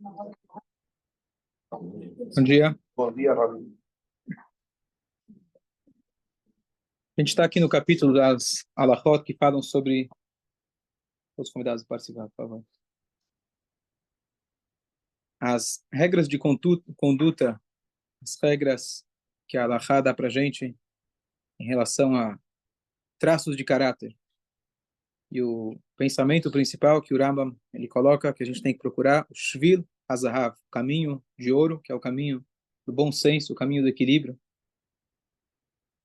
Bom dia. Bom dia, Rabi. A gente está aqui no capítulo das Alachot que falam sobre os convidados a participar, por favor. As regras de conduta, as regras que a Alachá dá para a gente em relação a traços de caráter. E o pensamento principal que o Rambam ele coloca que a gente tem que procurar o Shvil HaZahav, o caminho de ouro, que é o caminho do bom senso, o caminho do equilíbrio.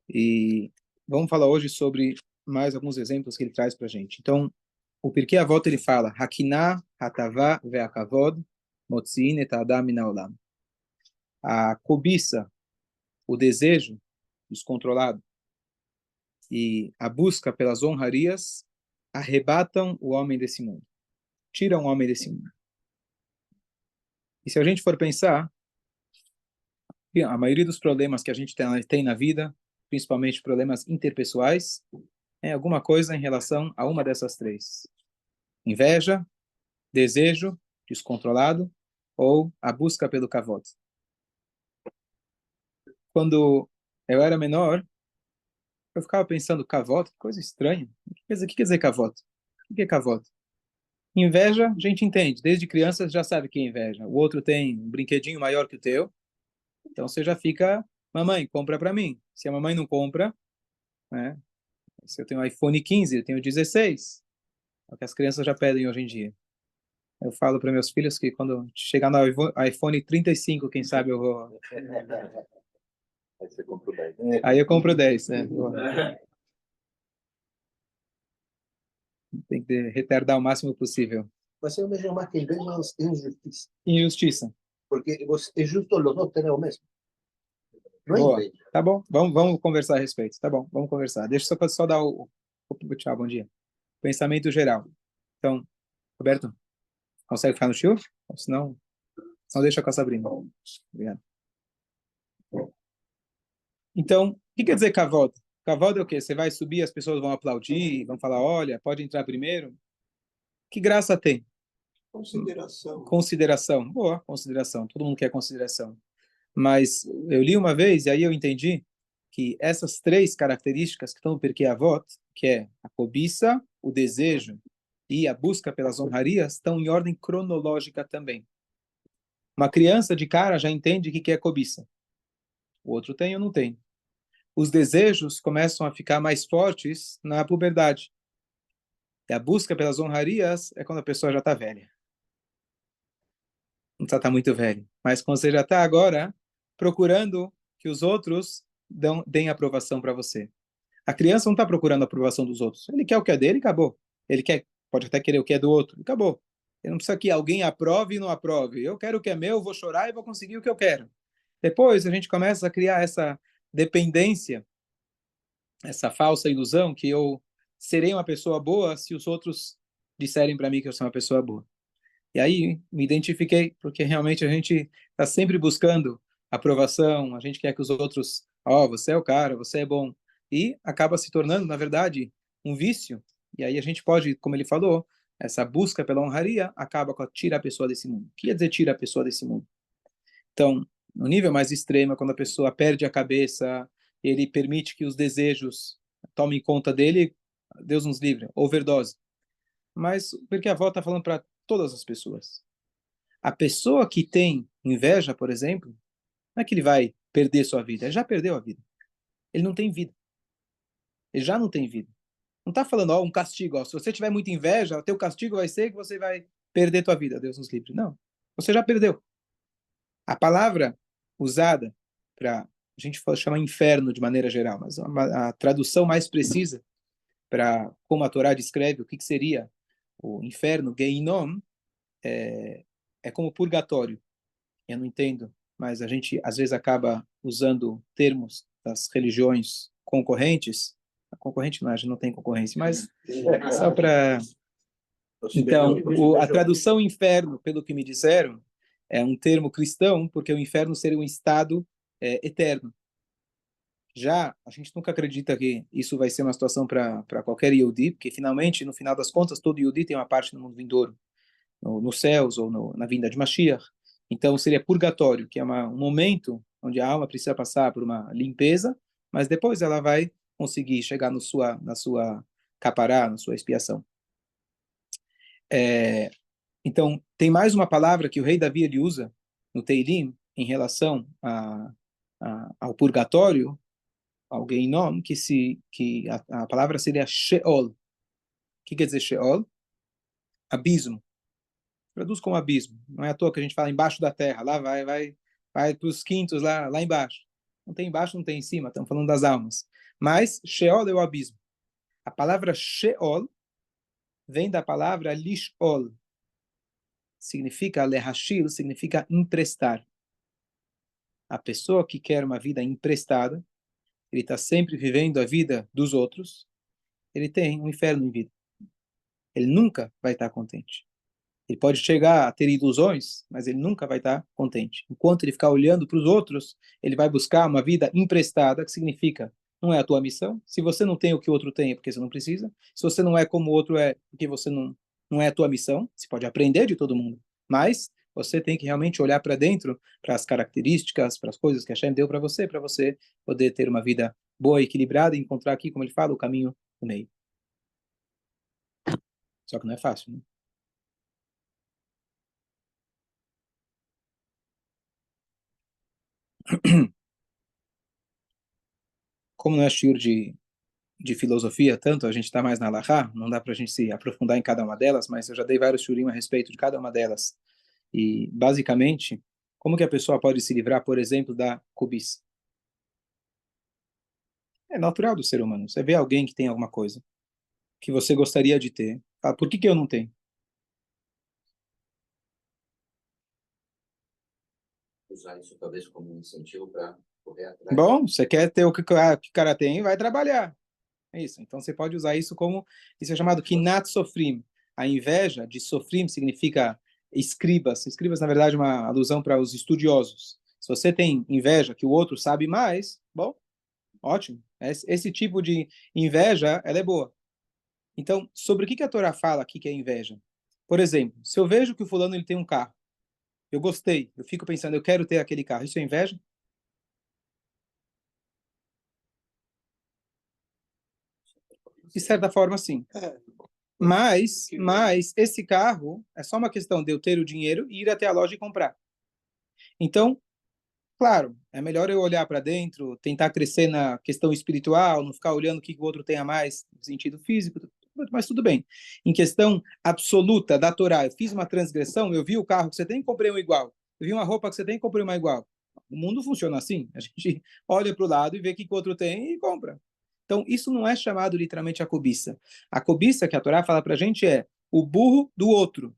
E vamos falar hoje sobre mais alguns exemplos que ele traz para a gente. Então, o Pirkei Avot ele fala: Hakiná, Hatavá, Ve'akavod, Motziin et Adam min haolam. A cobiça, o desejo descontrolado e a busca pelas honrarias arrebatam o homem desse mundo, tiram o homem desse mundo. E se a gente for pensar, a maioria dos problemas que a gente tem na vida, principalmente problemas interpessoais, é alguma coisa em relação a uma dessas três: inveja, desejo descontrolado ou a busca pelo kavod. Quando eu era menor, eu ficava pensando, kavod, que coisa estranha. O que quer dizer kavod? O que é kavod? Inveja, a gente entende. Desde criança já sabe que é inveja. O outro tem um brinquedinho maior que o teu, então você já fica, mamãe, compra para mim. Se a mamãe não compra, né? Se eu tenho iPhone 15, eu tenho 16. É o que as crianças já pedem hoje em dia. Eu falo para meus filhos que quando chegar no iPhone 35, quem sabe eu vou... Aí você compra o 10. Aí eu compro 10, né? Tem que retardar o máximo possível. Você veja mais que inveja é injustiça. Injustiça. Porque é justo os dois terem o mesmo. Não é Boa. inveja. Tá bom, vamos conversar a respeito. Tá bom, vamos conversar. Deixa eu só dar tchau, bom dia. Pensamento geral. Então, Roberto, consegue ficar no chill? Senão deixa com a Sabrina. Obrigado. Então, o que quer dizer kavod? Kavod é o quê? Você vai subir, as pessoas vão aplaudir, vão falar, olha, pode entrar primeiro. Que graça tem? Consideração. Consideração. Boa, consideração. Todo mundo quer consideração. Mas eu li uma vez e aí eu entendi que essas três características que estão no Pirkei Avot, que é a cobiça, o desejo e a busca pelas honrarias, estão em ordem cronológica também. Uma criança de cara já entende o que é cobiça. O outro tem ou não tem. Os desejos começam a ficar mais fortes na puberdade. E a busca pelas honrarias é quando a pessoa já está velha. Não está muito velho. Mas quando você já está agora procurando que os outros deem aprovação para você. A criança não está procurando a aprovação dos outros. Ele quer o que é dele e acabou. Ele pode até querer o que é do outro e acabou. Ele não precisa que alguém aprove e não aprove. Eu quero o que é meu, vou chorar e vou conseguir o que eu quero. Depois a gente começa a criar essa dependência, essa falsa ilusão que eu serei uma pessoa boa se os outros disserem para mim que eu sou uma pessoa boa. E aí me identifiquei, porque realmente a gente está sempre buscando aprovação, a gente quer que os outros, você é o cara, você é bom. E acaba se tornando, na verdade, um vício. E aí a gente pode, como ele falou, essa busca pela honraria acaba com tira a pessoa desse mundo. O que quer dizer tira a pessoa desse mundo? Então, no nível mais extremo, quando a pessoa perde a cabeça, ele permite que os desejos tomem conta dele, Deus nos livre, overdose. Mas porque a avó está falando para todas as pessoas. A pessoa que tem inveja, por exemplo, não é que ele vai perder sua vida, ele já perdeu a vida. Ele não tem vida. Ele já não tem vida. Não está falando, um castigo. Se você tiver muita inveja, o teu castigo vai ser que você vai perder tua vida. Deus nos livre. Não. Você já perdeu. A palavra usada para a gente chama inferno de maneira geral, mas a tradução mais precisa para como a Torá descreve o que seria o inferno, Geinom, é como purgatório. Eu não entendo, mas a gente às vezes acaba usando termos das religiões concorrentes. A concorrente não, a gente não tem concorrência, mas só para... Então, a tradução inferno, pelo que me disseram, é um termo cristão, porque o inferno seria um estado eterno. Já a gente nunca acredita que isso vai ser uma situação para qualquer Yehudi, porque finalmente, no final das contas, todo Yehudi tem uma parte no mundo vindouro. nos céus ou na vinda de Mashiach. Então seria purgatório, que é um momento onde a alma precisa passar por uma limpeza, mas depois ela vai conseguir chegar na sua capará, na sua expiação. Então, tem mais uma palavra que o rei Davi ele usa no Teilim em relação ao purgatório, ao Geinom, que a palavra seria Sheol. O que quer dizer Sheol? Abismo. Traduz como abismo. Não é à toa que a gente fala embaixo da terra. Lá vai para os quintos, lá embaixo. Não tem embaixo, não tem em cima. Estamos falando das almas. Mas Sheol é o abismo. A palavra Sheol vem da palavra Lishol. Significa lehashil, significa emprestar. A pessoa que quer uma vida emprestada, ele está sempre vivendo a vida dos outros, ele tem um inferno em vida. Ele nunca vai estar contente. Ele pode chegar a ter ilusões, mas ele nunca vai estar contente. Enquanto ele ficar olhando para os outros, ele vai buscar uma vida emprestada, que significa, não é a tua missão. Se você não tem o que o outro tem, é porque você não precisa. Se você não é como o outro é, porque você não é a tua missão. Você pode aprender de todo mundo, mas você tem que realmente olhar para dentro, para as características, para as coisas que a Hashem deu para você poder ter uma vida boa, equilibrada e encontrar aqui, como ele fala, o caminho do meio. Só que não é fácil, né? Como não é shiur de filosofia, tanto a gente está mais na Halachá, não dá para a gente se aprofundar em cada uma delas, mas eu já dei vários shurim a respeito de cada uma delas. E, basicamente, como que a pessoa pode se livrar, por exemplo, da cobiça? É natural do ser humano. Você vê alguém que tem alguma coisa que você gostaria de ter, fala, por que eu não tenho? Usar isso talvez como um incentivo para correr atrás. Bom, você quer ter o que o cara tem, vai trabalhar. É isso. Então você pode usar isso como, isso é chamado kinat sofrim. A inveja de sofrim significa escribas. Escribas, na verdade, é uma alusão para os estudiosos. Se você tem inveja que o outro sabe mais, bom, ótimo. Esse tipo de inveja, ela é boa. Então, sobre o que a Torá fala aqui que é inveja? Por exemplo, se eu vejo que o fulano ele tem um carro, eu gostei, eu fico pensando, eu quero ter aquele carro, isso é inveja? De certa forma, sim. Mas esse carro é só uma questão de eu ter o dinheiro e ir até a loja e comprar. Então, claro, é melhor eu olhar para dentro, tentar crescer na questão espiritual, não ficar olhando o que o outro tem a mais no sentido físico, mas tudo bem. Em questão absoluta da Torá, eu fiz uma transgressão, eu vi o carro que você tem, comprei um igual. Eu vi uma roupa que você tem, comprei uma igual. O mundo funciona assim. A gente olha para o lado e vê o que o outro tem e compra. Então, isso não é chamado literalmente a cobiça. A cobiça que a Torá fala para a gente é o burro do outro,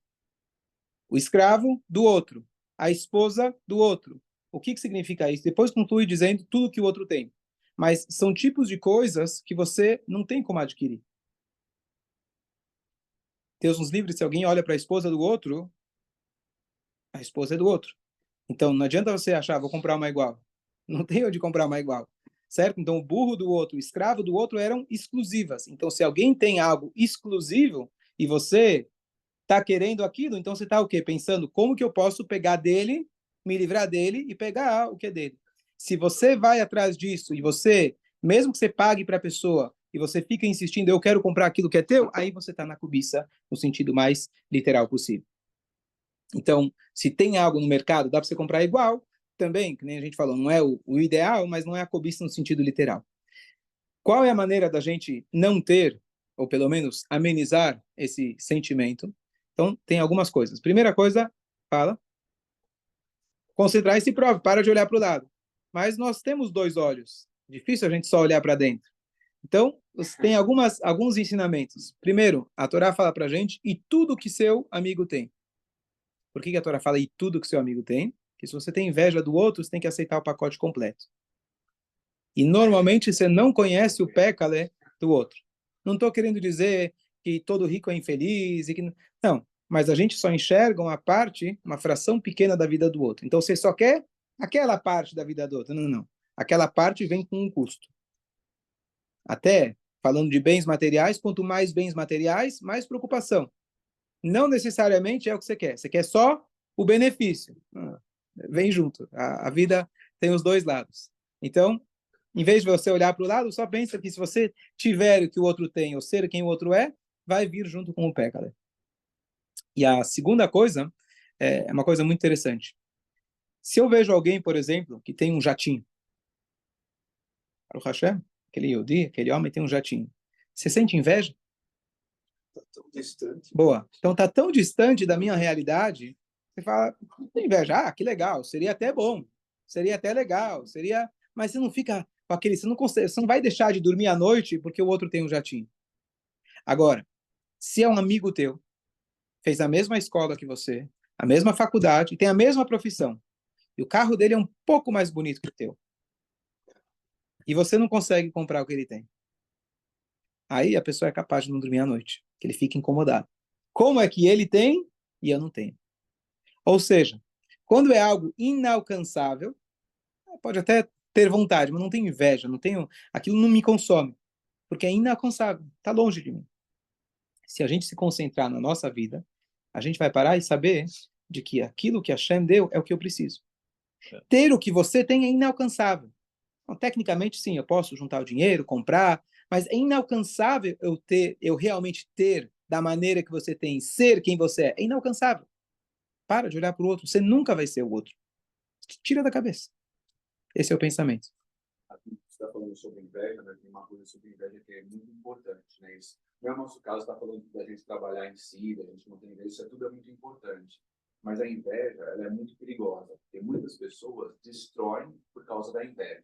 o escravo do outro, a esposa do outro. O que significa isso? Depois conclui dizendo tudo que o outro tem. Mas são tipos de coisas que você não tem como adquirir. Deus nos livre, se alguém olha para a esposa do outro, a esposa é do outro. Então, não adianta você achar, vou comprar uma igual. Não tem onde comprar uma igual. Certo? Então, o burro do outro, o escravo do outro eram exclusivas. Então, se alguém tem algo exclusivo e você está querendo aquilo, então você está o quê? Pensando como que eu posso pegar dele, me livrar dele e pegar o que é dele. Se você vai atrás disso e você, mesmo que você pague para a pessoa e você fica insistindo, eu quero comprar aquilo que é teu, aí você está na cobiça no sentido mais literal possível. Então, se tem algo no mercado, dá para você comprar igual, também, que nem a gente falou, não é o ideal, mas não é a cobiça no sentido literal. Qual é a maneira da gente não ter, ou pelo menos amenizar esse sentimento? Então, tem algumas coisas. Primeira coisa, fala, concentrar esse prova, para de olhar para o lado. Mas nós temos dois olhos. Difícil a gente só olhar para dentro. Então, tem alguns ensinamentos. Primeiro, a Torá fala para a gente, e tudo que seu amigo tem. Por que a Torá fala e tudo que seu amigo tem? Porque se você tem inveja do outro, você tem que aceitar o pacote completo. E normalmente você não conhece o pécale do outro. Não estou querendo dizer que todo rico é infeliz e que não, mas a gente só enxerga uma parte, uma fração pequena da vida do outro. Então você só quer aquela parte da vida do outro. Não. Aquela parte vem com um custo. Até falando de bens materiais, quanto mais bens materiais, mais preocupação. não necessariamente é o que você quer. Você quer só o benefício. Vem junto. A vida tem os dois lados. Então, em vez de você olhar para o lado, só pensa que se você tiver o que o outro tem ou ser quem o outro é, vai vir junto com o pé, cara. E a segunda coisa é uma coisa muito interessante. Se eu vejo alguém, por exemplo, que tem um jatinho, Baruch Hashem, aquele Yodi, aquele homem tem um jatinho, você sente inveja? Tá tão distante. Boa. Então está tão distante da minha realidade, você fala, não tem inveja. Ah, que legal, seria até bom, seria até legal, seria... Mas você não fica com aquele... Você não, consegue, você não vai deixar de dormir à noite porque o outro tem um jatinho. Agora, se é um amigo teu, fez a mesma escola que você, a mesma faculdade, tem a mesma profissão, e o carro dele é um pouco mais bonito que o teu, e você não consegue comprar o que ele tem, aí a pessoa é capaz de não dormir à noite, que ele fica incomodado. Como é que ele tem e eu não tenho? Ou seja, quando é algo inalcançável, pode até ter vontade, mas não tenho inveja, não tenho, aquilo não me consome, porque é inalcançável, está longe de mim. Se a gente se concentrar na nossa vida, a gente vai parar e saber de que aquilo que Hashem deu é o que eu preciso. Ter o que você tem é inalcançável. Então, tecnicamente, sim, eu posso juntar o dinheiro, comprar, mas é inalcançável eu realmente ter da maneira que você tem, ser quem você é. É inalcançável. Para de olhar para o outro. Você nunca vai ser o outro. Tira da cabeça. Esse é o pensamento. Aqui você está falando sobre inveja, né? Tem uma coisa sobre inveja que é muito importante, né? Isso não é o nosso caso, está falando da gente trabalhar em si, da gente não ter inveja, isso tudo é muito importante. Mas a inveja, ela é muito perigosa, porque muitas pessoas destroem por causa da inveja.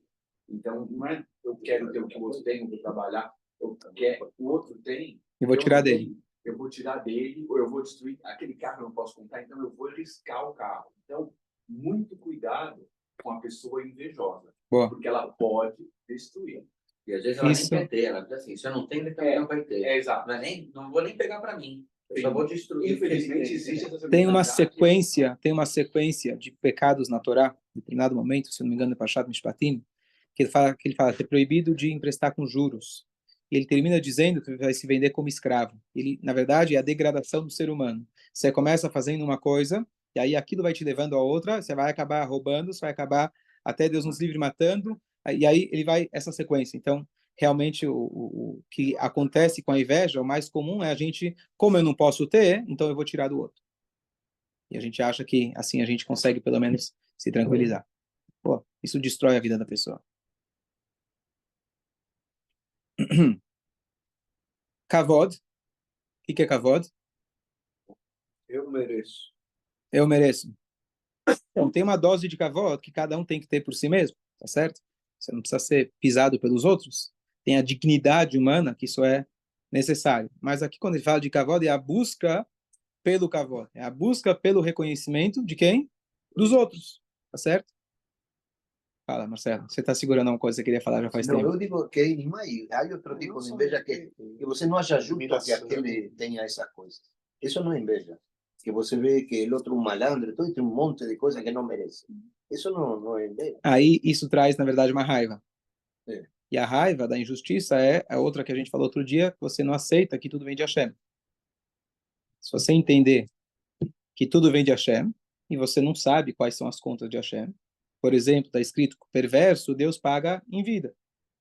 Então, não é eu quero ter o que o outro tem, eu vou trabalhar, eu quero, o outro tem, Eu vou tirar dele. Eu vou tirar dele, ou eu vou destruir aquele carro, eu não posso comprar, então eu vou riscar o carro. Então, muito cuidado com a pessoa invejosa. Boa. Porque ela pode destruir. E às vezes ela Isso. nem quer ter, ela diz assim, se eu não tenho, ele também não vai ter. Exato. Não vou nem pegar para mim. Eu só vou destruir. Infelizmente, existe essa Tem uma sequência de pecados na Torá, em determinado momento, se não me engano, é Parashat Mishpatim, que ele fala que é proibido de emprestar com juros. E ele termina dizendo que vai se vender como escravo. Ele, na verdade, é a degradação do ser humano. Você começa fazendo uma coisa, e aí aquilo vai te levando a outra, você vai acabar roubando, você vai acabar, até Deus nos livre, matando, e aí ele vai, essa sequência. Então, realmente, o que acontece com a inveja, o mais comum é a gente, como eu não posso ter, então eu vou tirar do outro. E a gente acha que, assim, a gente consegue, pelo menos, se tranquilizar. Pô, isso destrói a vida da pessoa. Kavod. O que é kavod? Eu mereço. Eu mereço. Então, tem uma dose de kavod que cada um tem que ter por si mesmo, tá certo? Você não precisa ser pisado pelos outros. Tem a dignidade humana, que isso é necessário. Mas aqui, quando ele fala de kavod, é a busca pelo kavod. É a busca pelo reconhecimento de quem? Dos outros, tá certo? Fala, Marcelo. Você está segurando uma coisa que você queria falar já faz Não, tempo. eu digo que há outro tipo de inveja que você não acha justo que aquele tenha essa coisa. Isso não é inveja. Que você vê que o outro é um malandro, todo tem um monte de coisas que não merece. Isso não é inveja. Aí isso traz, na verdade, uma raiva. É. E a raiva da injustiça é a outra que a gente falou outro dia, que você não aceita que tudo vem de Hashem. Se você entender que tudo vem de Hashem, e você não sabe quais são as contas de Hashem, por exemplo, está escrito que o perverso, Deus paga em vida.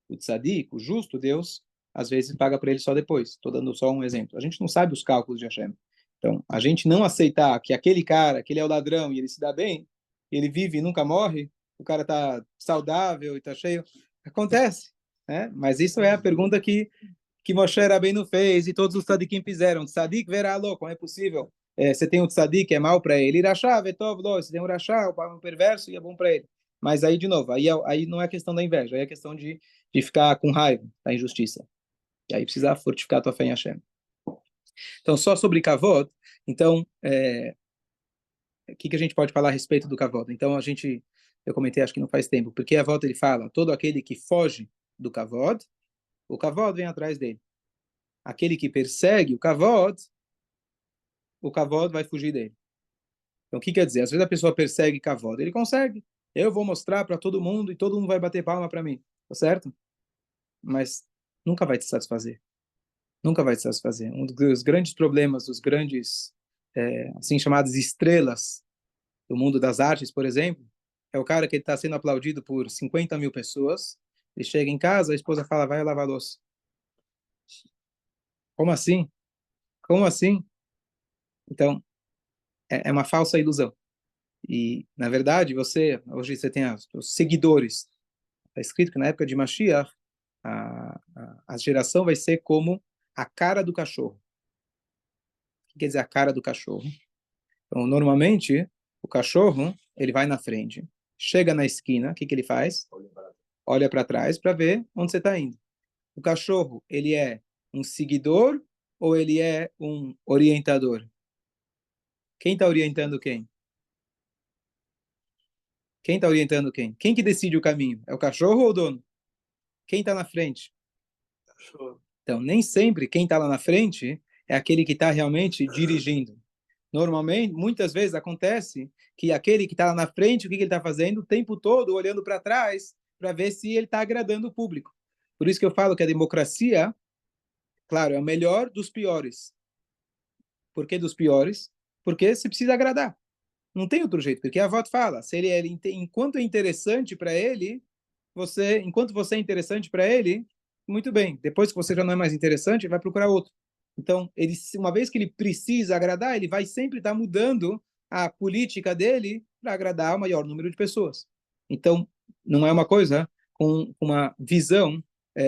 O tzadik, o justo, Deus, às vezes paga para ele só depois. Estou dando só um exemplo. A gente não sabe os cálculos de Hashem. Então, a gente não aceitar que aquele cara, que ele é o ladrão e ele se dá bem, ele vive e nunca morre, o cara está saudável e está cheio, acontece. Né? Mas isso é a pergunta que Moshe Rabbeinu fez e todos os tzadikim fizeram. Tzadik verá louco, como é possível? Você tem um tzadik que é mal para ele, irachá, vetov, lo, você tem um rachá, um perverso e é bom para ele. Mas aí, de novo, aí não é questão da inveja, aí é questão de ficar com raiva da injustiça. E aí precisa fortificar a tua fé em Hashem. Então, só sobre Kavod, então, o que a gente pode falar a respeito do Kavod? Então, eu comentei, acho que não faz tempo, porque a volta ele fala, todo aquele que foge do Kavod, o Kavod vem atrás dele. Aquele que persegue o Kavod vai fugir dele. Então, o que quer dizer? Às vezes a pessoa persegue Kavod, ele consegue. Eu vou mostrar para todo mundo e todo mundo vai bater palma para mim, tá certo? Mas nunca vai te satisfazer. Nunca vai te satisfazer. Um dos grandes problemas, dos grandes assim chamadas estrelas do mundo das artes, por exemplo, é o cara que está sendo aplaudido por 50 mil pessoas. Ele chega em casa, a esposa fala, vai lavar a louça. Como assim? Como assim? Então, é uma falsa ilusão. E, na verdade, hoje você tem os seguidores. Está escrito que na época de Mashiach, a geração vai ser como a cara do cachorro. O que quer dizer a cara do cachorro? Então, normalmente, o cachorro, ele vai na frente, chega na esquina, o que ele faz? Olha para trás para ver onde você está indo. O cachorro, ele é um seguidor ou ele é um orientador? Quem está orientando quem? Quem está orientando quem? Quem que decide o caminho? É o cachorro ou o dono? Quem está na frente? Então, nem sempre quem está lá na frente é aquele que está realmente dirigindo. Normalmente, muitas vezes acontece que aquele que está lá na frente, o que ele está fazendo? O tempo todo olhando para trás para ver se ele está agradando o público. Por isso que eu falo que a democracia, claro, é o melhor dos piores. Por que dos piores? Porque você precisa agradar. Não tem outro jeito, porque a voto fala, se enquanto é interessante para ele, enquanto você é interessante para ele, muito bem. Depois que você já não é mais interessante, ele vai procurar outro. Então, uma vez que ele precisa agradar, ele vai sempre estar mudando a política dele para agradar o maior número de pessoas. Então, não é uma coisa com uma visão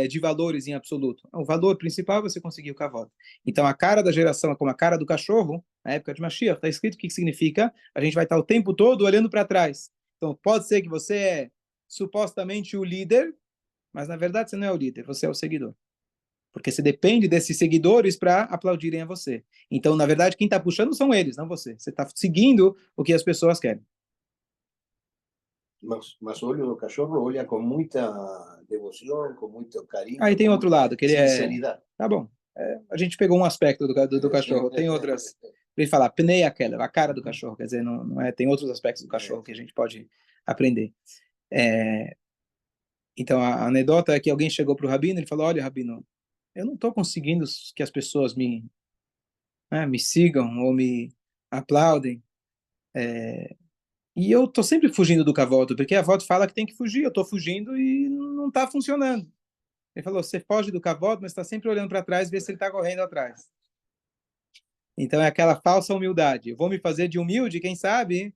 de valores em absoluto. O valor principal é você conseguir o cavalo. Então, a cara da geração é como a cara do cachorro, na época de Mashiach. Está escrito o que significa? A gente vai estar o tempo todo olhando para trás. Então, pode ser que você é supostamente o líder, mas na verdade você não é o líder, você é o seguidor. Porque você depende desses seguidores para aplaudirem a você. Então, na verdade, quem está puxando são eles, não você. Você está seguindo o que as pessoas querem. Mas olha o cachorro, olha com muita devoção, com muito carinho. Aí tem outro lado, que ele sinceridade. Tá bom. A gente pegou um aspecto do cachorro. Tem outras... Ele fala, pnei aquela, a cara do cachorro. Quer dizer, não é, tem outros aspectos do cachorro que a gente pode aprender. Então, a anedota é que alguém chegou para o Rabino e ele falou, olha, Rabino, eu não estou conseguindo que as pessoas me sigam ou me aplaudem. E eu estou sempre fugindo do cavoto, porque a voto fala que tem que fugir. Eu estou fugindo e não está funcionando. Ele falou, você foge do cavoto, mas está sempre olhando para trás e vê se ele está correndo atrás. Então é aquela falsa humildade. Eu vou me fazer de humilde, quem sabe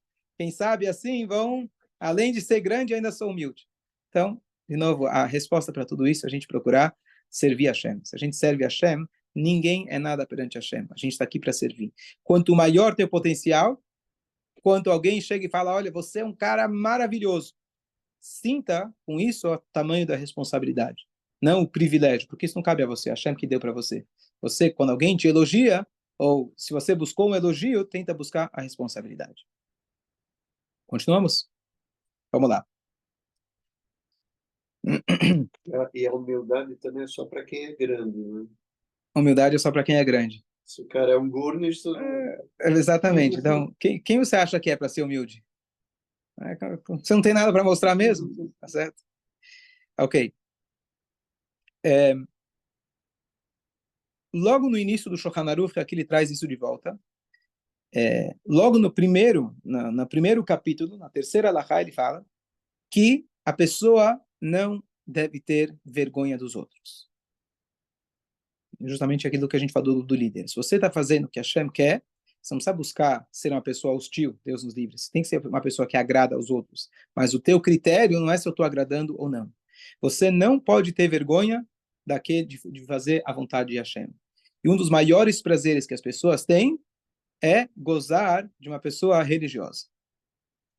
assim vão, além de ser grande, ainda sou humilde. Então, de novo, a resposta para tudo isso é a gente procurar servir a Hashem. Se a gente serve a Hashem, ninguém é nada perante a Hashem. A gente está aqui para servir. Quanto maior teu potencial, quanto alguém chega e fala, olha, você é um cara maravilhoso. Sinta com isso o tamanho da responsabilidade, não o privilégio, porque isso não cabe a você, a Hashem que deu para você. Você, quando alguém te elogia, ou se você buscou um elogio, tenta buscar a responsabilidade. Continuamos? Vamos lá. E a humildade também é só para quem é grande, né? Humildade é só para quem é grande. Se o cara é um gurnis... Exatamente. Então, quem você acha que é para ser humilde? Você não tem nada para mostrar mesmo? Tá certo? Ok. Logo no início do Shulchan Aruch, aqui ele traz isso de volta. Logo no primeiro capítulo, na terceira alahá, ele fala que a pessoa não deve ter vergonha dos outros. Justamente aquilo que a gente falou do líder. Se você está fazendo o que Hashem quer, você não precisa buscar ser uma pessoa hostil, Deus nos livre. Você tem que ser uma pessoa que agrada aos outros. Mas o teu critério não é se eu estou agradando ou não. Você não pode ter vergonha de fazer a vontade de Hashem. E um dos maiores prazeres que as pessoas têm é gozar de uma pessoa religiosa.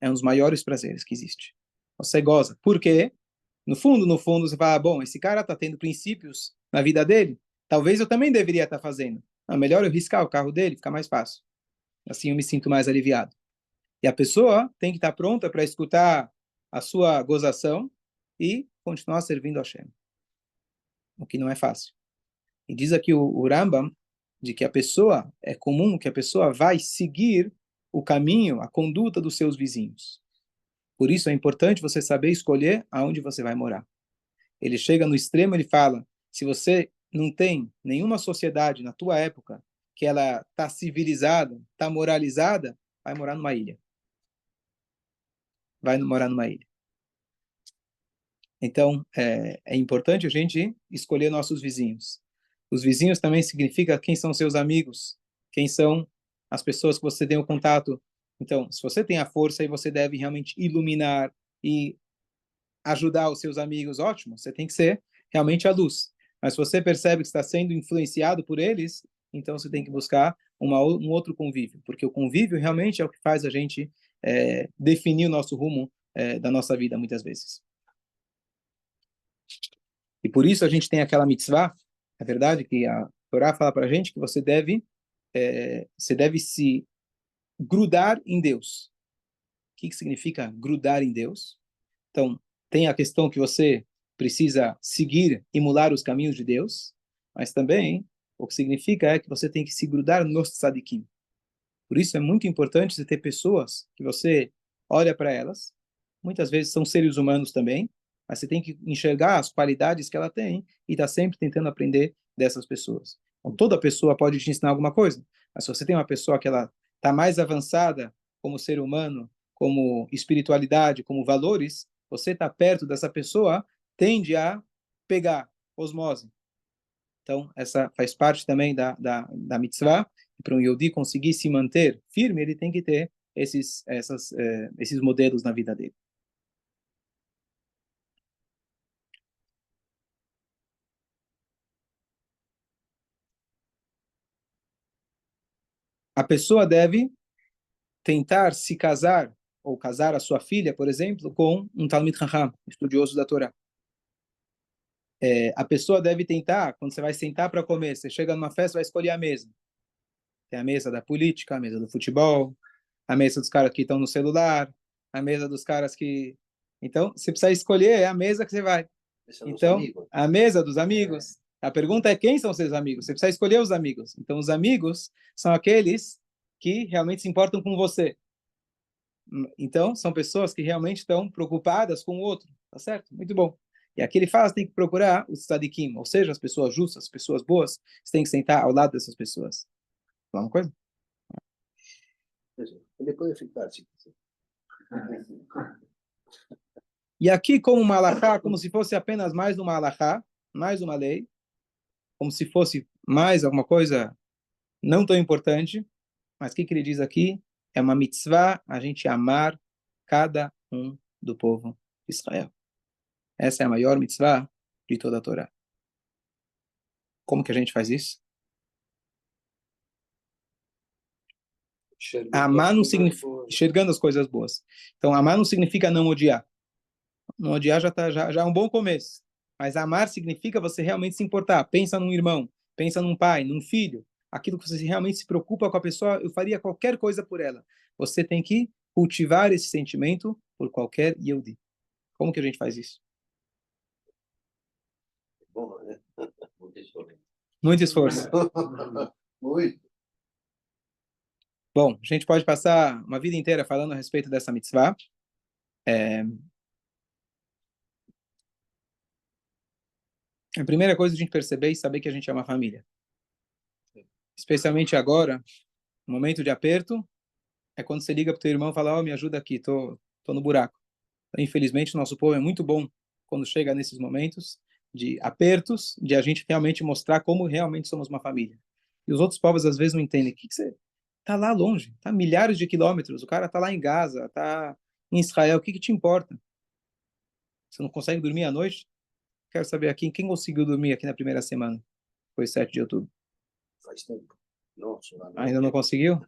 É um dos maiores prazeres que existe. Você goza. Por quê? No fundo, você fala, bom, esse cara está tendo princípios na vida dele, talvez eu também deveria estar fazendo. Não, melhor eu riscar o carro dele, fica mais fácil. Assim eu me sinto mais aliviado. E a pessoa tem que estar pronta para escutar a sua gozação e continuar servindo a Hashem. O que não é fácil. E diz aqui o Rambam, de que é comum que a pessoa vai seguir o caminho, a conduta dos seus vizinhos. Por isso é importante você saber escolher aonde você vai morar. Ele chega no extremo, ele fala, se você não tem nenhuma sociedade na tua época que ela está civilizada, está moralizada, vai morar numa ilha. Vai morar numa ilha. Então, é importante a gente escolher nossos vizinhos. Os vizinhos também significa quem são seus amigos, quem são as pessoas que você tem o contato. Então, se você tem a força e você deve realmente iluminar e ajudar os seus amigos, ótimo, você tem que ser realmente a luz. Mas se você percebe que está sendo influenciado por eles, então você tem que buscar um outro convívio, porque o convívio realmente é o que faz a gente definir o nosso rumo da nossa vida, muitas vezes. E por isso a gente tem aquela mitzvah, é verdade que a Torá fala para a gente que você deve se grudar em Deus. O que significa grudar em Deus? Então, tem a questão que você precisa seguir, emular os caminhos de Deus, mas também o que significa é que você tem que se grudar nos tzadikim. Por isso é muito importante você ter pessoas que você olha para elas, muitas vezes são seres humanos também, mas você tem que enxergar as qualidades que ela tem e estar sempre tentando aprender dessas pessoas. Então, toda pessoa pode te ensinar alguma coisa, mas se você tem uma pessoa que ela está mais avançada como ser humano, como espiritualidade, como valores, você está perto dessa pessoa, tende a pegar osmose. Então, essa faz parte também da mitzvah. Para um Yehudi conseguir se manter firme, ele tem que ter esses modelos na vida dele. A pessoa deve tentar se casar, ou casar a sua filha, por exemplo, com um Talmid Chacham, estudioso da Torá. A pessoa deve tentar, quando você vai sentar para comer, você chega numa festa, vai escolher a mesa. Tem a mesa da política, a mesa do futebol, a mesa dos caras que estão no celular, a mesa dos caras que... Então, você precisa escolher a mesa que você vai. Então, a mesa dos amigos. A pergunta é quem são seus amigos? Você precisa escolher os amigos. Então, os amigos são aqueles que realmente se importam com você. Então, são pessoas que realmente estão preocupadas com o outro. Tá certo? Muito bom. E aqui ele fala, tem que procurar os tzadikim, ou seja, as pessoas justas, as pessoas boas. Você tem que sentar ao lado dessas pessoas. Falar uma coisa? Ele pode ficar, se quiser. E aqui, como uma halachá, como se fosse apenas mais uma halachá, mais uma lei, como se fosse mais alguma coisa não tão importante, mas o que ele diz aqui? É uma mitzvah a gente amar cada um do povo de Israel. Essa é a maior mitzvah de toda a Torá. Como que a gente faz isso? Amar não significa enxergando as coisas boas. Então, amar não significa não odiar. Não odiar já é um bom começo. Mas amar significa você realmente se importar. Pensa num irmão, pensa num pai, num filho. Aquilo que você realmente se preocupa com a pessoa, eu faria qualquer coisa por ela. Você tem que cultivar esse sentimento por qualquer Yehudi. Como que a gente faz isso? Bom, né? Muito esforço. Muito. Bom, a gente pode passar uma vida inteira falando a respeito dessa mitzvah. A primeira coisa é a gente perceber e saber que a gente é uma família. Especialmente agora, no momento de aperto, é quando você liga para o teu irmão e fala, me ajuda aqui, tô no buraco. Então, infelizmente, o nosso povo é muito bom quando chega nesses momentos de apertos, de a gente realmente mostrar como realmente somos uma família. E os outros povos, às vezes, não entendem. O que você... Está lá longe, está milhares de quilômetros, o cara está lá em Gaza, está em Israel, o que te importa? Você não consegue dormir à noite? Quero saber aqui, quem conseguiu dormir aqui na primeira semana? Foi 7 de outubro. Faz tempo. Nossa, Ainda não conseguiu?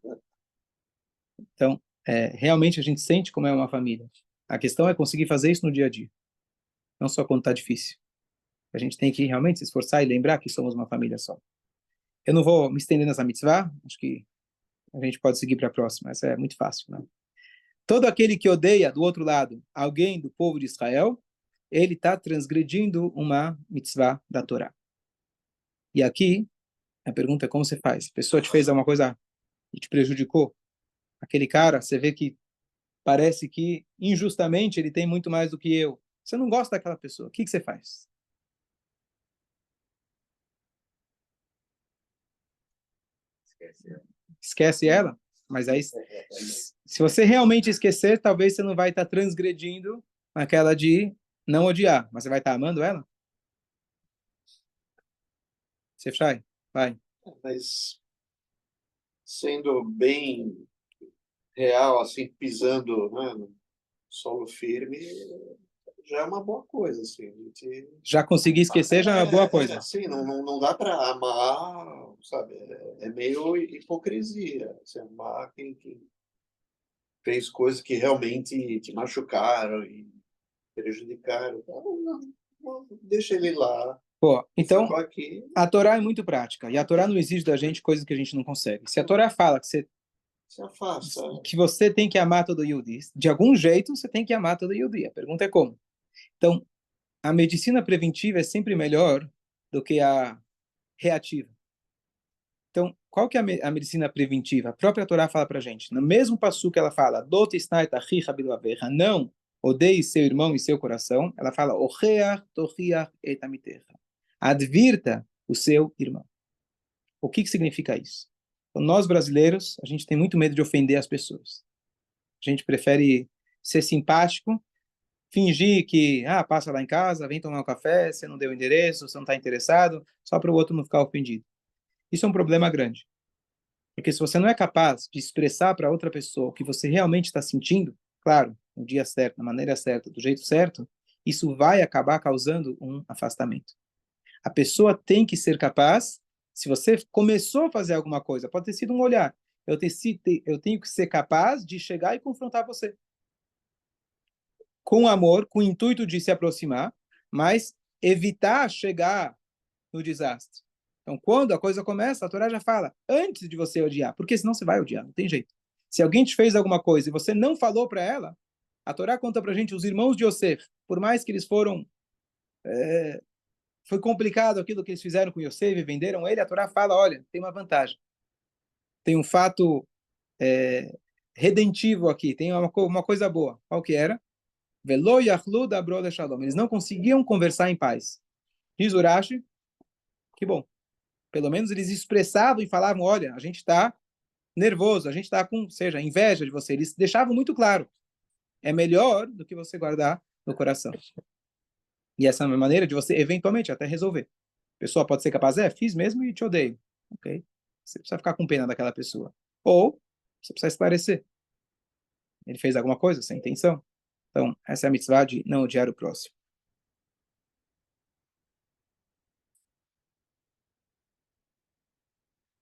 Então, realmente a gente sente como é uma família. A questão é conseguir fazer isso no dia a dia. Não só quando está difícil. A gente tem que realmente se esforçar e lembrar que somos uma família só. Eu não vou me estender nessa mitzvah, acho que a gente pode seguir para a próxima, essa é muito fácil, né? Todo aquele que odeia, do outro lado, alguém do povo de Israel, ele está transgredindo uma mitzvah da Torá. E aqui, a pergunta é como você faz? A pessoa te fez alguma coisa e te prejudicou? Aquele cara, você vê que parece que injustamente ele tem muito mais do que eu. Você não gosta daquela pessoa, o que você faz? Esquece ela, mas aí, se você realmente esquecer, talvez você não vai estar transgredindo naquela de não odiar, mas você vai estar amando ela? Sefshai, vai. Mas sendo bem real, assim, pisando, né, no solo firme, já é uma boa coisa, assim. A gente... Já conseguir esquecer já é uma boa coisa. Sim, não dá para amar, sabe? É meio hipocrisia. Você amar quem fez coisas que realmente te machucaram e prejudicaram. Então, deixa ele lá. Pô, então, Aqui. a Torá é muito prática, e a Torá não exige da gente coisas que a gente não consegue. Se a Torá fala Se afasta. que você tem que amar todo Yehudi, de algum jeito você tem que amar todo Yehudi. A pergunta é como? Então, a medicina preventiva é sempre melhor do que a reativa. Então, qual que é a medicina preventiva? A própria Torá fala para a gente. No mesmo passo que ela fala, não odeie seu irmão e seu coração, ela fala, advirta o seu irmão. O que significa isso? Então, nós brasileiros, a gente tem muito medo de ofender as pessoas. A gente prefere ser simpático, fingir que, passa lá em casa, vem tomar um café, você não deu o endereço, você não está interessado, só para o outro não ficar ofendido. Isso é um problema grande. Porque se você não é capaz de expressar para outra pessoa o que você realmente está sentindo, claro, no dia certo, na maneira certa, do jeito certo, isso vai acabar causando um afastamento. A pessoa tem que ser capaz, se você começou a fazer alguma coisa, pode ter sido um olhar, eu tenho que ser capaz de chegar e confrontar você. Com amor, com o intuito de se aproximar, mas evitar chegar no desastre. Então, quando a coisa começa, a Torá já fala, antes de você odiar, porque senão você vai odiar, não tem jeito. Se alguém te fez alguma coisa e você não falou para ela, a Torá conta para a gente, os irmãos de Yosef, por mais que eles foi complicado aquilo que eles fizeram com Yosef e venderam ele, a Torá fala, olha, tem uma vantagem. Tem um fato redentivo aqui, tem uma coisa boa. Qual que era? Velo yachlu da broda shalom. Eles não conseguiam conversar em paz. Diz Urashi, que bom. Pelo menos eles expressavam e falavam, olha, a gente está nervoso, a gente está com, seja, inveja de você. Eles deixavam muito claro. É melhor do que você guardar no coração. E essa é uma maneira de você, eventualmente, até resolver. A pessoa pode ser capaz, fiz mesmo e te odeio. Ok? Você precisa ficar com pena daquela pessoa. Ou, você precisa esclarecer. Ele fez alguma coisa sem intenção. Então, essa é a mitzvah de não odiar o próximo.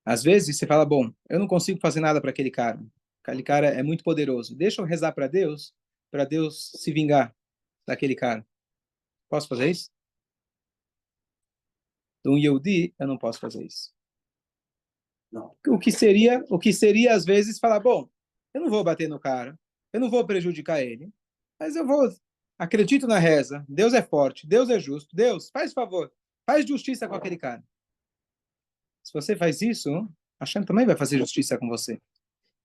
Às vezes você fala, bom, eu não consigo fazer nada para aquele cara. Aquele cara é muito poderoso. Deixa eu rezar para Deus se vingar daquele cara. Posso fazer isso? De um Yehudi, eu não posso fazer isso. Não. O que seria às vezes falar, bom, eu não vou bater no cara, eu não vou prejudicar ele, mas eu acredito na reza, Deus é forte, Deus é justo, Deus, faz favor, faz justiça com aquele cara. Se você faz isso, Hashem também vai fazer justiça com você.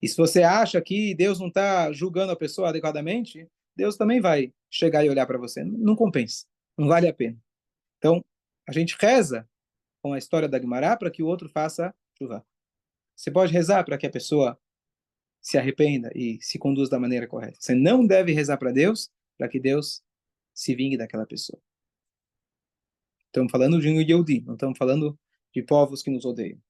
E se você acha que Deus não está julgando a pessoa adequadamente, Deus também vai chegar e olhar para você. Não compensa, não vale a pena. Então, a gente reza com a história da Guimará para que o outro faça chuva. Você pode rezar para que a pessoa se arrependa e se conduza da maneira correta. Você não deve rezar para Deus para que Deus se vingue daquela pessoa. Estamos falando de um Yehudi, não estamos falando de povos que nos odeiam.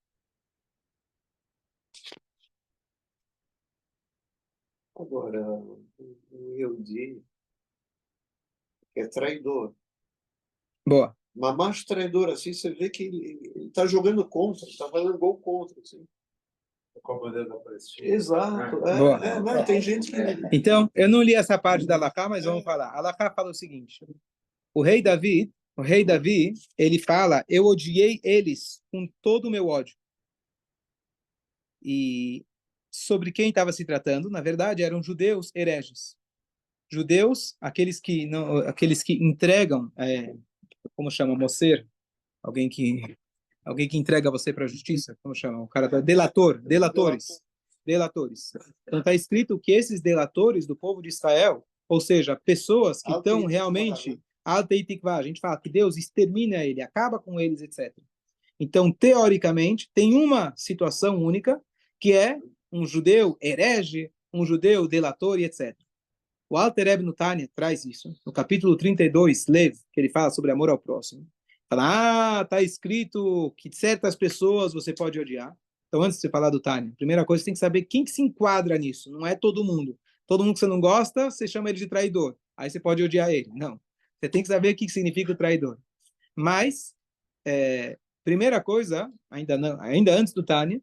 Agora, o Yehudi é traidor. Boa. Mas mais traidor assim, você vê que ele está jogando contra, está fazendo gol contra. Assim. Com a bandeira da Palestina. Exato. Não, tem gente que... Então, eu não li essa parte da Alahá, mas vamos falar. A Alahá fala o seguinte. O rei Davi, ele fala, eu odiei eles com todo o meu ódio. E sobre quem estava se tratando? Na verdade, eram judeus hereges. Judeus, aqueles que entregam, como chama, mocer, alguém que entrega você para a justiça, como chama, o cara delatores. Então está escrito que esses delatores do povo de Israel, ou seja, pessoas que estão realmente a gente fala que Deus extermina ele, acaba com eles, etc. Então, teoricamente, tem uma situação única, que é um judeu herege, um judeu delator e etc. O Alter Rebbe no Tânia traz isso. No capítulo 32, Lev, que ele fala sobre amor ao próximo. Fala, tá escrito que certas pessoas você pode odiar. Então, antes de você falar do Tânia, primeira coisa, você tem que saber quem que se enquadra nisso. Não é todo mundo. Todo mundo que você não gosta, você chama ele de traidor. Aí você pode odiar ele. Não. Você tem que saber o que significa o traidor. Mas, primeira coisa, ainda antes do Tânia,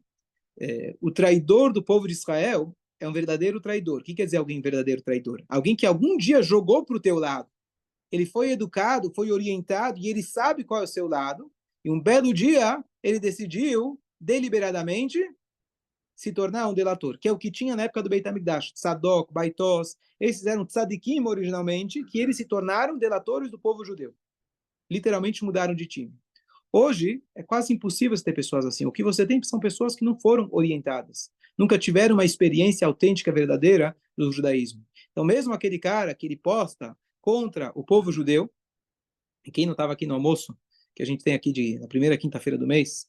o traidor do povo de Israel é um verdadeiro traidor. O que quer dizer alguém verdadeiro traidor? Alguém que algum dia jogou para o teu lado. Ele foi educado, foi orientado e ele sabe qual é o seu lado. E um belo dia ele decidiu deliberadamente se tornar um delator, que é o que tinha na época do Beit HaMikdash, Tzadok, Baitos, esses eram tzadikim originalmente, que eles se tornaram delatores do povo judeu. Literalmente mudaram de time. Hoje, é quase impossível você ter pessoas assim. O que você tem são pessoas que não foram orientadas, nunca tiveram uma experiência autêntica, verdadeira do judaísmo. Então, mesmo aquele cara que ele posta contra o povo judeu, e quem não estava aqui no almoço, que a gente tem aqui na primeira quinta-feira do mês,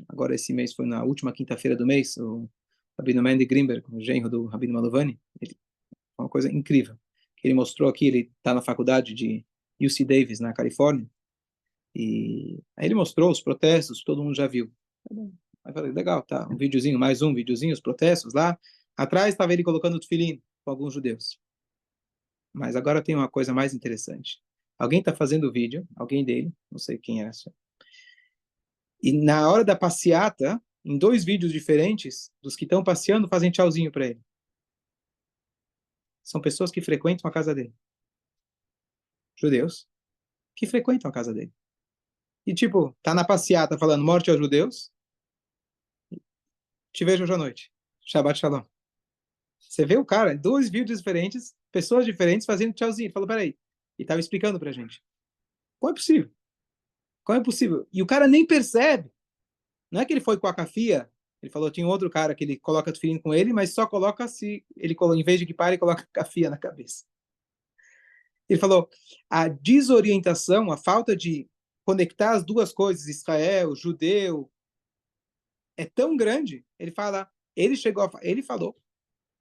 agora esse mês foi na última quinta-feira do mês, o Rabino Mendy Greenberg, o genro do Rabino Malovani, uma coisa incrível, que ele mostrou aqui, ele está na faculdade de UC Davis, na Califórnia, e aí ele mostrou os protestos, todo mundo já viu. Aí falei, legal, tá, um videozinho, mais um videozinho, os protestos lá. Atrás estava ele colocando o tefilim com alguns judeus. Mas agora tem uma coisa mais interessante. Alguém está fazendo o vídeo, alguém dele, não sei quem é essa. E na hora da passeata, em 2 vídeos diferentes, dos que estão passeando, fazem tchauzinho para ele. São pessoas que frequentam a casa dele. Judeus que frequentam a casa dele. E tipo, tá na passeata falando morte aos judeus, te vejo hoje à noite. Shabbat Shalom. Você vê o cara, 2 vídeos diferentes, pessoas diferentes fazendo tchauzinho. Ele falou, peraí. E estava explicando pra gente. Como é possível? Como é possível? E o cara nem percebe. Não é que ele foi com a cafia. Ele falou, tinha outro cara que ele coloca tefilim com ele, mas só coloca se ele, em vez de equipar, ele coloca cafia na cabeça. Ele falou, a desorientação, a falta de conectar as duas coisas, Israel, judeu, é tão grande. Ele fala, ele falou,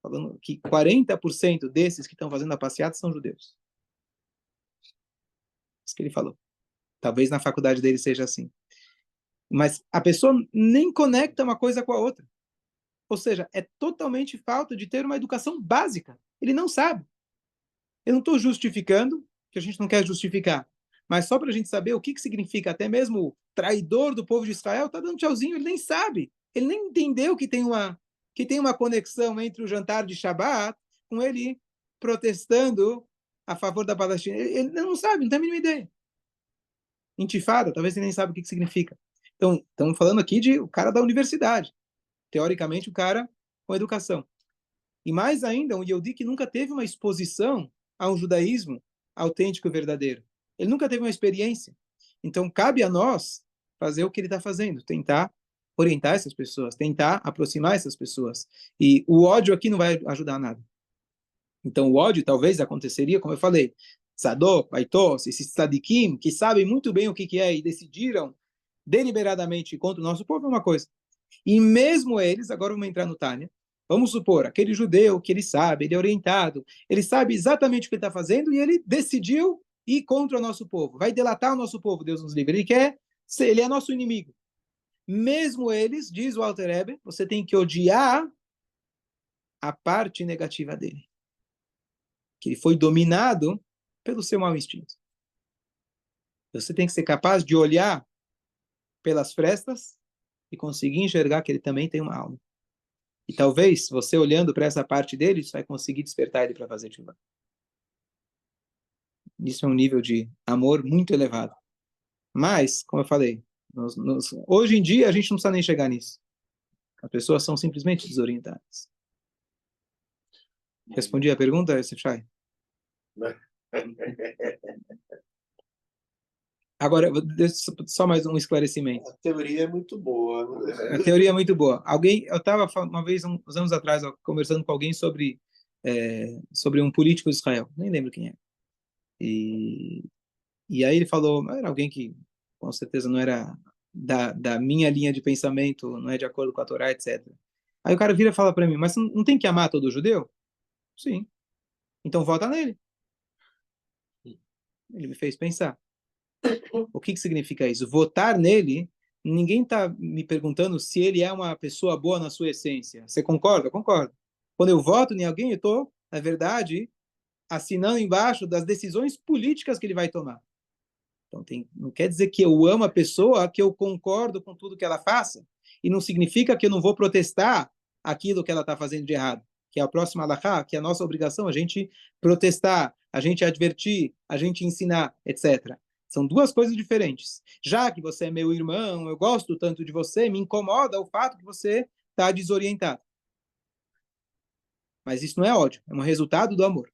falando que 40% desses que estão fazendo a passeata são judeus. Isso que ele falou. Talvez na faculdade dele seja assim. Mas a pessoa nem conecta uma coisa com a outra. Ou seja, é totalmente falta de ter uma educação básica. Ele não sabe. Eu não estou justificando, que a gente não quer justificar. Mas só para a gente saber o que significa, até mesmo o traidor do povo de Israel está dando tchauzinho, ele nem sabe. Ele nem entendeu que tem uma conexão entre o jantar de Shabat com ele protestando a favor da Palestina. Ele não sabe, não tem a mínima ideia. Intifada, talvez ele nem sabe o que significa. Então, estamos falando aqui de o cara da universidade. Teoricamente, o cara com educação. E mais ainda, um Yehudi que nunca teve uma exposição a um judaísmo autêntico e verdadeiro. Ele nunca teve uma experiência. Então, cabe a nós fazer o que ele está fazendo, tentar orientar essas pessoas, tentar aproximar essas pessoas. E o ódio aqui não vai ajudar nada. Então, o ódio talvez aconteceria, como eu falei, Tzadok, Baitos, esses tzadikim, que sabem muito bem o que é e decidiram deliberadamente contra o nosso povo, é uma coisa. E mesmo eles, agora vamos entrar no Tânia, vamos supor, aquele judeu que ele sabe, ele é orientado, ele sabe exatamente o que ele está fazendo e ele decidiu ir contra o nosso povo, vai delatar o nosso povo, Deus nos livre. Ele é nosso inimigo. Mesmo eles, diz o Alter Rebbe, você tem que odiar a parte negativa dele. Que ele foi dominado pelo seu mau instinto. Você tem que ser capaz de olhar pelas frestas e conseguir enxergar que ele também tem uma alma. E talvez, você olhando para essa parte dele, você vai conseguir despertar ele para fazer tshuva. Isso é um nível de amor muito elevado. Mas, como eu falei, hoje em dia a gente não precisa nem chegar nisso. As pessoas são simplesmente desorientadas. Respondi a pergunta, Yosef Shai? Agora, só mais um esclarecimento. A teoria é muito boa. A teoria é muito boa. Eu estava uma vez, uns anos atrás, conversando com alguém sobre um político de Israel. Nem lembro quem é. E aí ele falou, era alguém que com certeza não era da minha linha de pensamento não é de acordo com a Torá, etc. Aí o cara vira e fala para mim, mas não tem que amar todo judeu? Sim. Então vota nele. Ele me fez pensar. O que significa isso? Votar nele, ninguém está me perguntando se ele é uma pessoa boa na sua essência. Você concorda? Concordo. Quando eu voto em alguém, eu estou, na verdade, assinando embaixo das decisões políticas que ele vai tomar. Então, não quer dizer que eu amo a pessoa, que eu concordo com tudo que ela faça, e não significa que eu não vou protestar aquilo que ela está fazendo de errado, que é a próxima halakha, que é a nossa obrigação, a gente protestar, a gente advertir, a gente ensinar, etc. São duas coisas diferentes. Já que você é meu irmão, eu gosto tanto de você, me incomoda o fato que você está desorientado. Mas isso não é ódio, é um resultado do amor.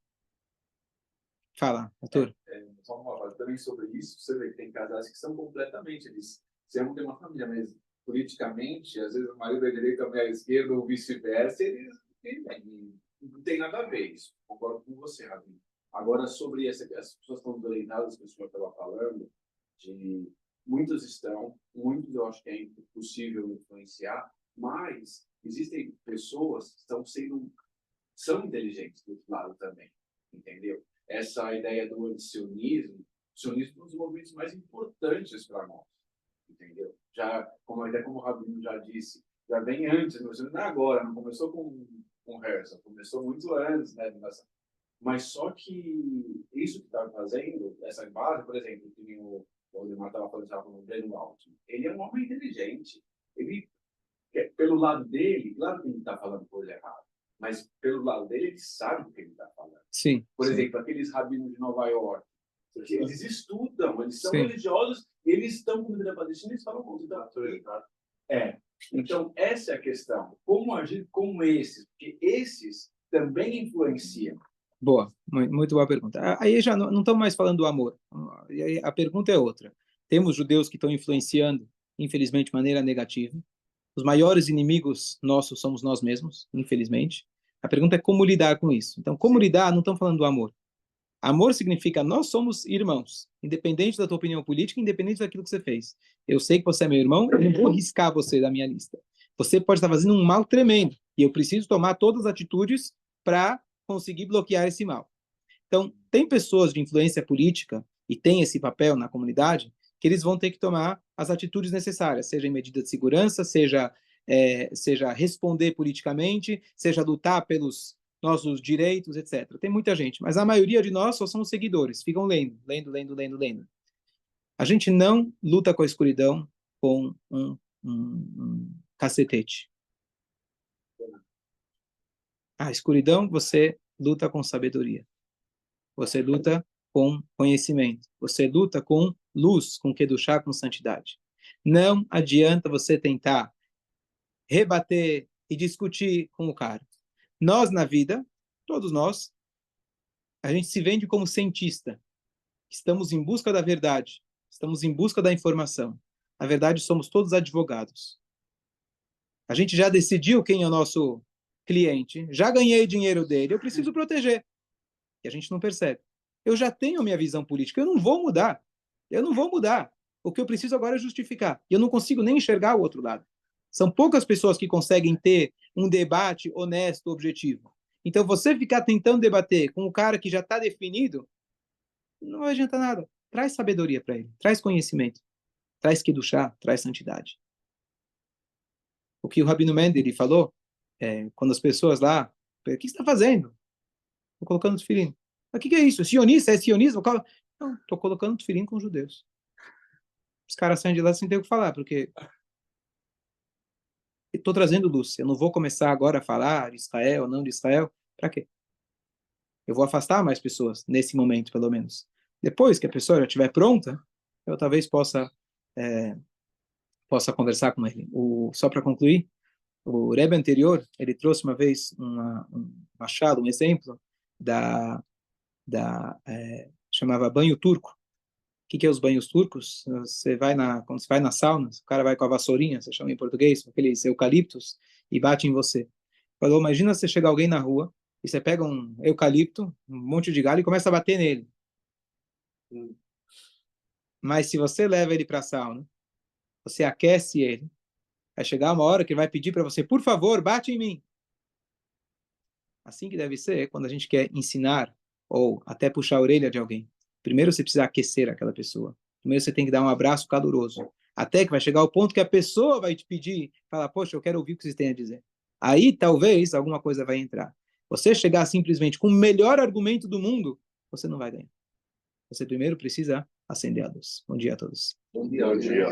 Fala, Arthur. Só uma palavra também sobre isso, você vê que tem casais que são completamente, eles sempre têm uma família, mas politicamente, às vezes o marido é direita, a mulher é esquerda, ou vice-versa, eles não tem nada a ver isso. Concordo com você, Rabi. Agora, sobre as pessoas estão desorientadas que o senhor estava falando, de muitos muitos eu acho que é impossível influenciar, mas existem pessoas que são inteligentes do outro lado também, entendeu? Essa ideia do antisionismo, o sionismo é um dos movimentos mais importantes para nós, entendeu? Já, como o Rabino já disse, já vem antes, não é agora, não começou com Herzl, começou muito antes, né? Mas só que isso que está fazendo, essa base, por exemplo, que o Odemar estava falando já com o Breno Altman, ele é um homem inteligente, ele, pelo lado dele, claro que ele está falando coisa errada, mas pelo lado dele, ele sabe do que ele está falando. Sim. Por sim. exemplo, aqueles rabinos de Nova York, eles estudam, eles são sim. religiosos, eles estão com a Palestina, eles falam com Então, essa é a questão. Como agir como esses? Porque esses também influenciam. Boa, muito boa pergunta. Aí já não estamos mais falando do amor. A pergunta é outra. Temos judeus que estão influenciando, infelizmente, de maneira negativa. Os maiores inimigos nossos somos nós mesmos, infelizmente. A pergunta é como lidar com isso. Então, como lidar? Não estamos falando do amor. Amor significa nós somos irmãos, independente da tua opinião política, independente daquilo que você fez. Eu sei que você é meu irmão, eu não vou riscar você da minha lista. Você pode estar fazendo um mal tremendo e eu preciso tomar todas as atitudes para conseguir bloquear esse mal. Então, tem pessoas de influência política e tem esse papel na comunidade que eles vão ter que tomar as atitudes necessárias, seja em medida de segurança, seja responder politicamente, seja lutar pelos nossos direitos, etc. Tem muita gente, mas a maioria de nós só somos seguidores, ficam lendo. A gente não luta com a escuridão com um cacetete. A escuridão, você luta com sabedoria. Você luta com conhecimento. Você luta com luz, com kedushá, com santidade. Não adianta você tentar rebater e discutir com o cara. Nós, na vida, todos nós, a gente se vende como cientista. Estamos em busca da verdade. Estamos em busca da informação. Na verdade, somos todos advogados. A gente já decidiu quem é o nosso cliente, já ganhei dinheiro dele, eu preciso proteger. E a gente não percebe. Eu já tenho minha visão política, eu não vou mudar. O que eu preciso agora é justificar. E eu não consigo nem enxergar o outro lado. São poucas pessoas que conseguem ter um debate honesto, objetivo. Então, você ficar tentando debater com um cara que já está definido, não vai adiantar nada. Traz sabedoria para ele, traz conhecimento, traz kedushá, traz santidade. O que o Rabino Mendel falou, quando as pessoas lá, o que você está fazendo? Estou colocando tefilim. O que é isso? Sionista? É sionismo? Não, estou colocando tefilim com os judeus. Os caras saem de lá sem ter o que falar, porque estou trazendo luz. Eu não vou começar agora a falar de Israel ou não de Israel. Para quê? Eu vou afastar mais pessoas, nesse momento, pelo menos. Depois que a pessoa já estiver pronta, eu talvez possa conversar com ele. Só para concluir, o Rebbe anterior, ele trouxe uma vez um machado, um exemplo, chamava banho turco. O que é os banhos turcos? Quando você vai na sauna, o cara vai com a vassourinha, você chama em português, com aqueles eucaliptos, e bate em você. Falou, imagina você chegar alguém na rua, e você pega um eucalipto, um monte de galho, e começa a bater nele. Mas se você leva ele para a sauna, você aquece ele. Vai chegar uma hora que ele vai pedir para você, por favor, bate em mim. Assim que deve ser quando a gente quer ensinar ou até puxar a orelha de alguém. Primeiro você precisa aquecer aquela pessoa. Primeiro você tem que dar um abraço caloroso. Até que vai chegar o ponto que a pessoa vai te pedir, falar, poxa, eu quero ouvir o que vocês têm a dizer. Aí talvez alguma coisa vai entrar. Você chegar simplesmente com o melhor argumento do mundo, você não vai ganhar. Você primeiro precisa acender a luz. Bom dia a todos. Bom dia. Bom dia.